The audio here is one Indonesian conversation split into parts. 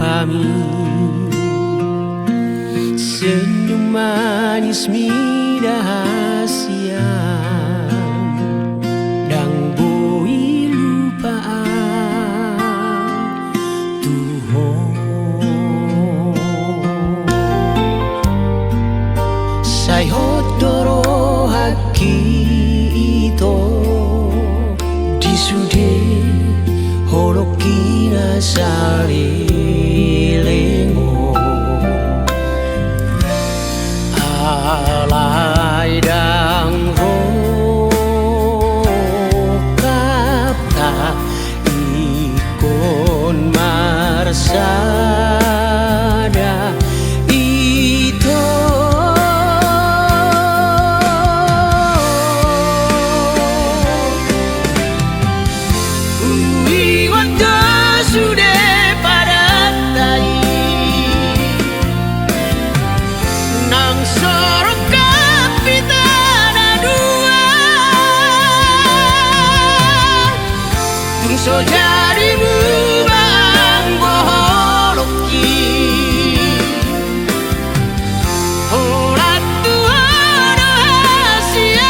pami, senyum manis rahasia dang boi lupaan Tuhan. Sai hotoro haki ito disude horokina salilengo alai dang rokapta ikon marsada ito. Sudah pada tai nang sorok kapitana dua tungso jadimu bang boholoki horat Tuhan hasian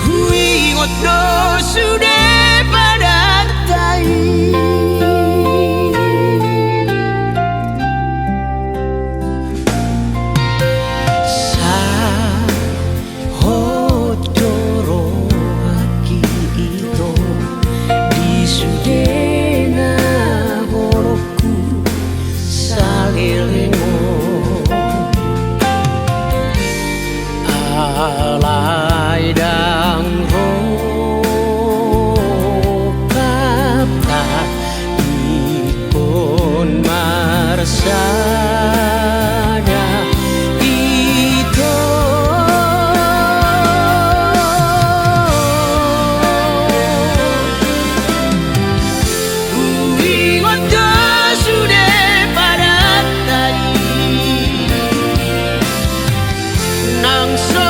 hui ngodo sudah alai dang rokapta ikon marsada ito. Ingon sudah pada tadi nang so